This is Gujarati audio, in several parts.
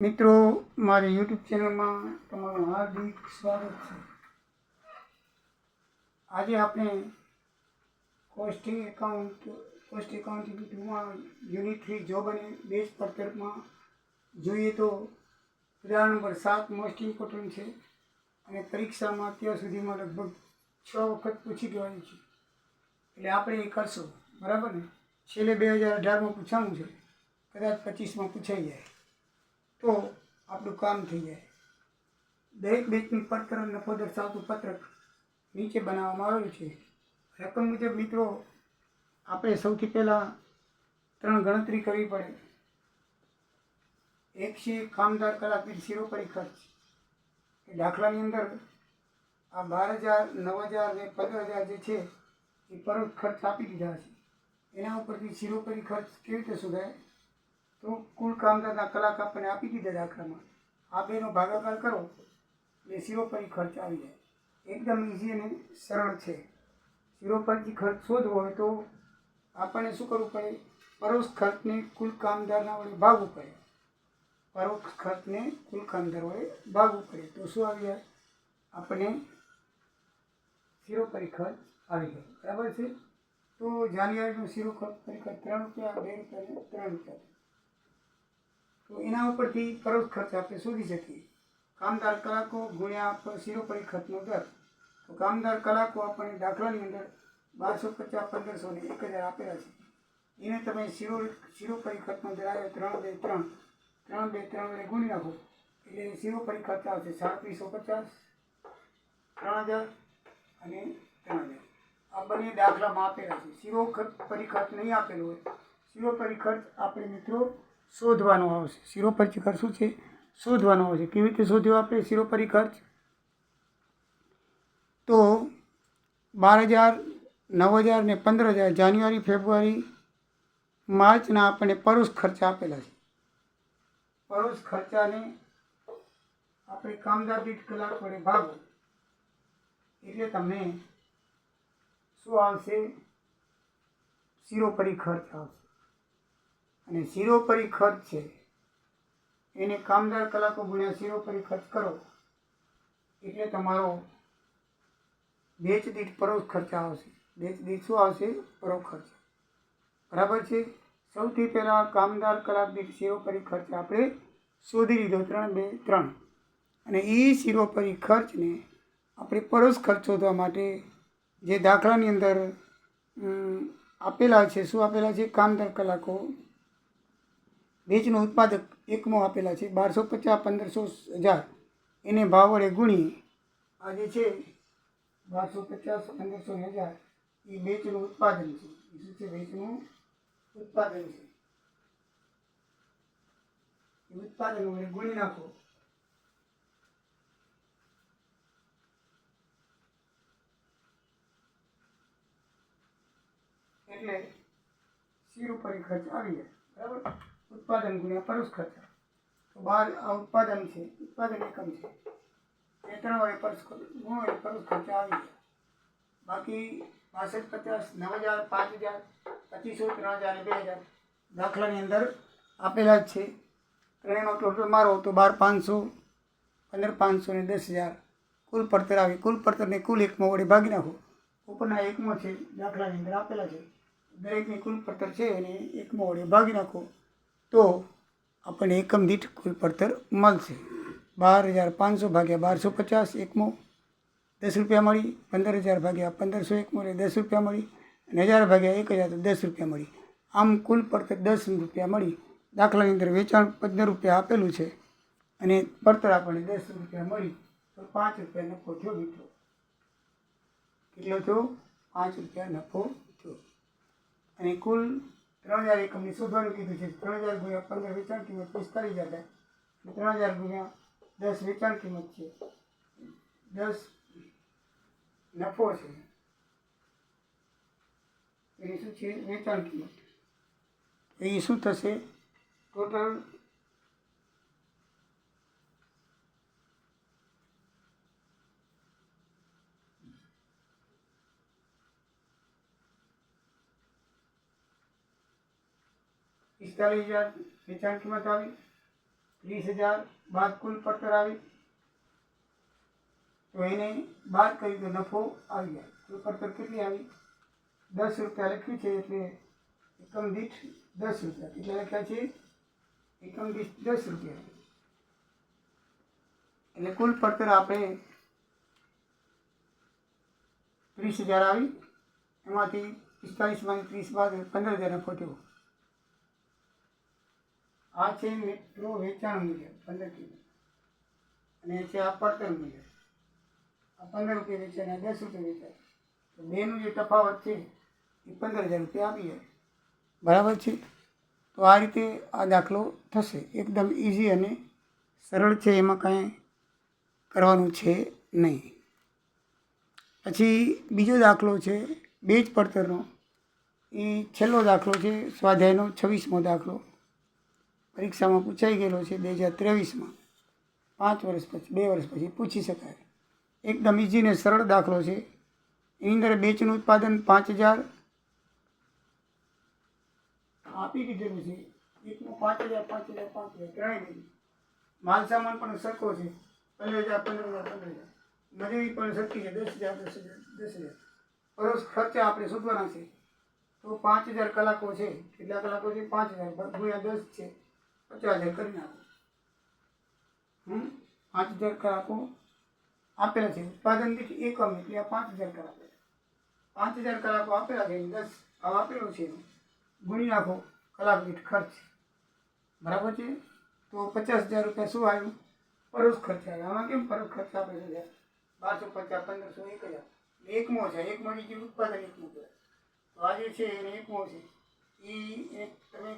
મિત્રો, મારી યુટ્યુબ ચેનલમાં તમારું હાર્દિક સ્વાગત છે। આજે આપણે કોસ્ટ એકાઉન્ટિંગ 2માં યુનિટ 3 જોબ અને બેઝ પડતરમાં જોઈએ તો ઉદાહરણ નંબર 7 મોસ્ટ ઇમ્પોર્ટન્ટ છે અને પરીક્ષામાં અત્યાર સુધીમાં લગભગ 6 વખત પૂછી ગયું છે, એટલે આપણે એ કરશું, બરાબર ને। છેલ્લે 2018માં પૂછાણું છે, કદાચ 25માં પૂછાઈ જાય તો આપણું કામ થઈ જાય। દરેક બેચની પડતર નફો દર્શાવતું પત્રક નીચે બનાવવામાં આવેલું છે। રકમ મુજબ મિત્રો આપણે સૌથી પહેલાં 3 ગણતરી કરવી પડે। એક છે કામદાર કલાક દીઠ શિરોપરી ખર્ચ, કે દાખલાની અંદર આ 12,000, 9,000 ને 15,000 જે છે એ પરોક્ષ ખર્ચ આપી દીધા છે। એના ઉપરથી શિરોપરી ખર્ચ કેવી રીતે શોધાય? તો કુલ કામદારના કલાક આપણને આપી દીધા દાખલામાં, આ બેનો ભાગાકાર કરો એટલે શિરોપરી ખર્ચ આવી જાય। એકદમ ઇઝી અને સરળ છે। શિરોપરી ખર્ચ શોધવો હોય તો આપણને શું કરવું પડે? પરોક્ષ ખર્ચને કુલ કામદારના વડે ભાગવું પડે। પરોક્ષ ખર્ચને કુલ કામદાર વડે ભાગવું પડે તો શું આવી જાય? આપણને શિરોપરી ખર્ચ આવી જાય, બરાબર છે। તો જાન્યુઆરીનો શિરોપરી ખર્ચ 3 રૂપિયા, 2 રૂપિયા અને 3 રૂપિયા। તો એના ઉપરથી પરોક્ષ ખર્ચ આપણે શોધી શકીએ। કામદાર કલાકો ગુણ્યા શિરોપરી ખર્ચનો દર। તો કામદાર કલાકો આપણને દાખલાની અંદર 1250, 1500 ને 1000 આપેલા છે। એને તમે શિરોપરી ખર્ચનો દર આવ્યો 3, 2, 3, 3, 2, 3 વડે ગુણી નાખો એટલે શિરોપરી ખર્ચ આવશે 3750, 3000 અને 3000। આ બંને દાખલામાં આપેલા છે। શિરોપરી ખર્ચ નહીં આપેલો હોય, શિરોપરી ખર્ચ આપણે મિત્રો શોધવાનો આવશે। શિરોપરી ખર્ચ શું છે? શોધવાનો આવશે। કેવી રીતે શોધ્યો આપણે શિરોપરી ખર્ચ? તો 12,000, 9,000 ને 15,000 જાન્યુઆરી, ફેબ્રુઆરી, માર્ચના આપણને પરોક્ષ ખર્ચ આપેલા છે। પરોક્ષ ખર્ચાને આપણે કામદાર દીઠ કલાક વડે ભાગો એટલે તમને શું આવશે? શિરોપરી ખર્ચ આવશે। અને શિરોપરી ખર્ચ છે એને કામદાર કલાકો ગુણ્યા શિરોપરી ખર્ચ કરો એટલે તમારો બેચ દીઠ પરોક્ષ ખર્ચ આવશે। બેચ દીઠ શું આવશે? પરોક્ષ ખર્ચ, બરાબર છે। સૌથી પહેલાં કામદાર કલાક દીઠ શિરોપરી ખર્ચ આપણે શોધી લીધો 3, 2, 3 અને એ શિરોપરી ખર્ચને આપણે પરોક્ષ ખર્ચ શોધવા માટે જે દાખલાની અંદર આપેલા છે, શું આપેલા છે? કામદાર કલાકો, બેચનો ઉત્પાદક એકમો આપેલા છે 1250, 1500, 1000, એને ભાવ વડે ગુણી આ જે છે 1250, 1500 ને 1000 એ બેચનું ઉત્પાદન છે। એ શું છે? બેચનું ઉત્પાદન છે। એ ઉત્પાદન વડે ગુણી નાખો એટલે શિરોપરી ખર્ચ આવી જાય, બરાબર। ઉત્પાદન ગુણ્યા પરોક્ષ ખર્ચ। તો 12 આ ઉત્પાદન છે, ઉત્પાદન એકમ છે, એ 3 વડે પરોક્ષ ખર્ચ આવી જાય। બાકી 6250, 9,000, 5,000, 2500, 3,000 અને 2,000 દાખલાની અંદર આપેલા જ છે। ત્રણેયનો ટોટલ મારો તો 12,500, 15,500 ને 10,000 કુલ પડતર આવી। કુલ પડતરને કુલ એકમો વડે ભાગી નાખો। ઉપરના એકમો છે દાખલાની અંદર આપેલા છે, દરેકની કુલ પડતર છે અને એકમો વડે ભાગી નાખો તો આપણને એકમ દીઠ કુલ પડતર મળશે। 12,500 ભાગ્યા 1250 એકમો 10 રૂપિયા મળી, 15,000 ભાગ્યા 1500 એકમો એટલે 10 રૂપિયા મળી, અને 1000 ભાગ્યા 1000 તો 10 રૂપિયા મળી। આમ કુલ પડતર 10 રૂપિયા મળી। દાખલાની અંદર વેચાણ 15 રૂપિયા આપેલું છે અને પડતર આપણને 10 રૂપિયા મળી તો 5 રૂપિયા નફો થયો મિત્રો। કેટલો થયો? 5 રૂપિયા નફો થયો। અને કુલ 3,000 એકમની શોધવાનું કીધું છે। 3,000 ગુણ્યા 15 વેચાણ કિંમત 45,000 થાય, 3,000 ગુણ્યા 10 વેચાણ કિંમત છે, 10 નફો છે, એની શું છે? વેચાણ કિંમત। એ શું થશે? ટોટલ $45,000 વેચાણ કિંમત આવી, 30,000 બાદ કુલ પડતર આવી તો એને બાદ કરી તો નફો આવી જાય. કુલ પડતર કેટલી આવી? 10 રૂપિયા લખ્યું છે એટલે એકમ દીઠ 10 રૂપિયા. કેટલા લખ્યા છે? એકમ દીઠ 10 રૂપિયા. એટલે કુલ પડતર આપણે 30,000 આવી. એમાંથી 45માંથી 30 બાદ 15,000 નફો થયો. આ છે મિત્રો વેચાણ મૂલ્ય 15 કિલો અને છે આ પડતર મૂલ્ય. આ 15 રૂપિયા વેચાય અને 10 રૂપિયા વેચાય તો બેનું જે તફાવત છે એ 15,000 રૂપિયા આપી જાય. બરાબર છે. તો આ રીતે આ દાખલો થશે. એકદમ ઇઝી અને સરળ છે, એમાં કાંઈ કરવાનું છે નહીં. પછી બીજો દાખલો છે બેજ પડતરનો. એ છેલ્લો દાખલો છે, સ્વાધ્યાયનો 26મો દાખલો. પરીક્ષામાં પૂછાઈ ગયેલો છે 2023માં. 5 વર્ષ પછી 2 વર્ષ પછી પૂછી શકાય. એકદમ ઇઝી ને સરળ દાખલો છે. એની અંદર બેચનું ઉત્પાદન 5,000 આપી દીધેલું છે. એકનું 5,000 5,000 5,000 ત્રણેય દીધું. માલ સામાન પણ સરખો છે 15,000 15,000 15,000. મજૂરી પણ સરખી છે 10,000 10,000 10,000. પરોક્ષ ખર્ચા આપણે શોધવાના છે. તો 5,000 કલાકો છે. કેટલા કલાકો છે? 5,000 ગુણ્યા 10 છે 50,000 કરી નાખો. 5,000 કલાકો આપેલા છે. ઉત્પાદન દીઠ એકમ એટલે આ 5,000 કલાકો. 5,000 કલાકો આપેલા છે. 10 આપેલો છે ગુણી નાખો કલાક દીઠ ખર્ચ. બરાબર છે. તો 50,000 રૂપિયા શું આવ્યું? પરોક્ષ ખર્ચ આવ્યા. આમાં કેમ પરોક્ષ ખર્ચ આપે છે? 1250 1500 1000 એકમો છે. એકમો જે ઉત્પાદન એકમો કહેવાય. તો આ જે છે એને એકમો છે એ તમે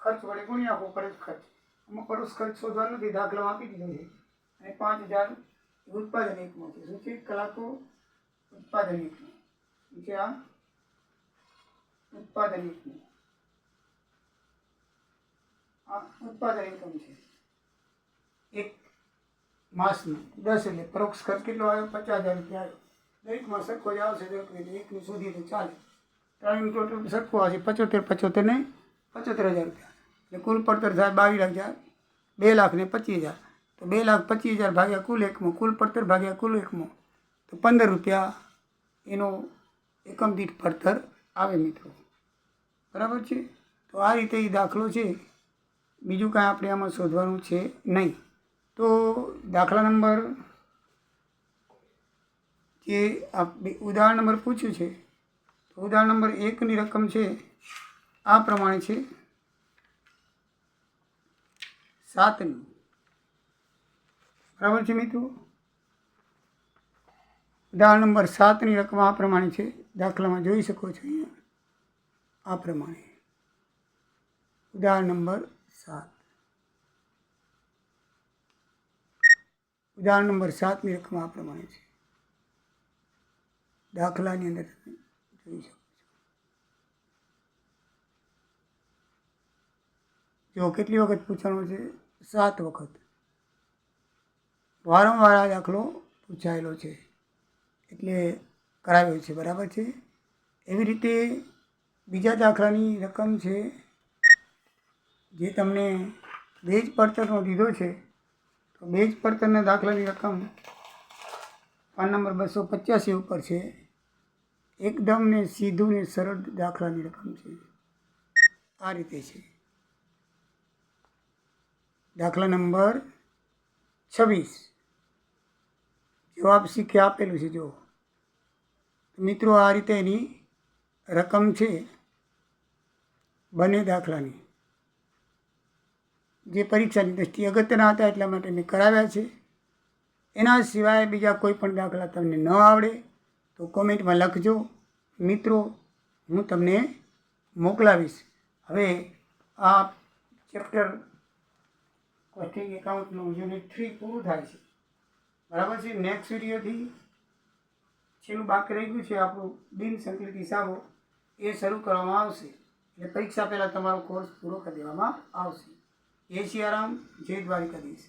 ખર્ચ વડે ગુણી નાખો પરોક્ષ ખર્ચ. આમાં પરોક્ષ ખર્ચ શોધવાનો નથી, દાખલામાં આપી દીધો છે. અને 5,000 ઉત્પાદન એકમો છે. શું છે? કલાકો ઉત્પાદન એકમો છે. આ ઉત્પાદન એકમો, આ ઉત્પાદન એકમ છે. એક માસનું 10 એટલે પરોક્ષ ખર્ચ કેટલો આવ્યો? 50,000 રૂપિયા આવ્યો. દરેકમાં સરખો જ આવશે. એકનું શોધીએ તો ચાલે. ત્રણનું ટોટલ સરખો આવશે 75 ને 75,000 રૂપિયા. એટલે કુલ પડતર થાય 22,000 2,25,000. તો 2,25,000 ભાગ્યા કુલ એકમો, કુલ પડતર ભાગ્યા કુલ એકમો, તો 15 રૂપિયા એનો એકમ દીઠ પડતર આવે મિત્રો. બરાબર છે. તો આ રીતે એ દાખલો છે. બીજું કાંઈ આપણે આમાં શોધવાનું છે નહીં. તો દાખલા નંબર જે ઉદાહરણ નંબર પૂછ્યું છે, તો ઉદાહરણ નંબર 1ની રકમ છે આ પ્રમાણે છે 7ની. બરાબર છે મિત્રો. ઉદાહરણ નંબર 7ની રકમ આ પ્રમાણે છે. દાખલામાં જોઈ શકો છો અહીંયા આ પ્રમાણે. ઉદાહરણ નંબર 7. ઉદાહરણ નંબર 7ની રકમ આ પ્રમાણે છે. દાખલાની અંદર તમે જોઈ શકો છો. જો કેટલી વખત પૂછવાનો છે? 7 વખત. વારંવાર આ દાખલો પૂછાયેલો છે એટલે કરાવ્યો છે. બરાબર છે. એવી રીતે બીજા દાખલાની રકમ છે જે તમને બેજ પડતરનો દીધો છે. તો બેજ પડતરના દાખલાની રકમ પાન નંબર 285 ઉપર છે. એકદમ ને સીધું ને સરળ દાખલાની રકમ છે. આ રીતે છે. દાખલા નંબર 26. જવાબ શીખે આપેલું છે. જો મિત્રો આ રીતે એની રકમ છે બંને દાખલાની. જે પરીક્ષાની દ્રષ્ટિએ અગત્યના હતા એટલા માટે મેં કરાવ્યા છે. એના સિવાય બીજા કોઈ પણ દાખલા તમને ન આવડે તો કોમેન્ટમાં લખજો મિત્રો, હું તમને મોકલાવીશ. હવે આ ચેપ્ટર કોસ્ટિંગ એકાઉન્ટનું યુનિટ 3 પૂરું થાય છે. બરાબર છે. નેક્સ્ટ વિડીયોથી છેલ્લું બાકી રહી ગયું છે આપણું બિનસંકલિત હિસાબો, એ શરૂ કરવામાં આવશે. એટલે પરીક્ષા પહેલાં તમારો કોર્સ પૂરો કરી દેવામાં આવશે. જય સિયારામ, જય દ્વારિકાધીશ.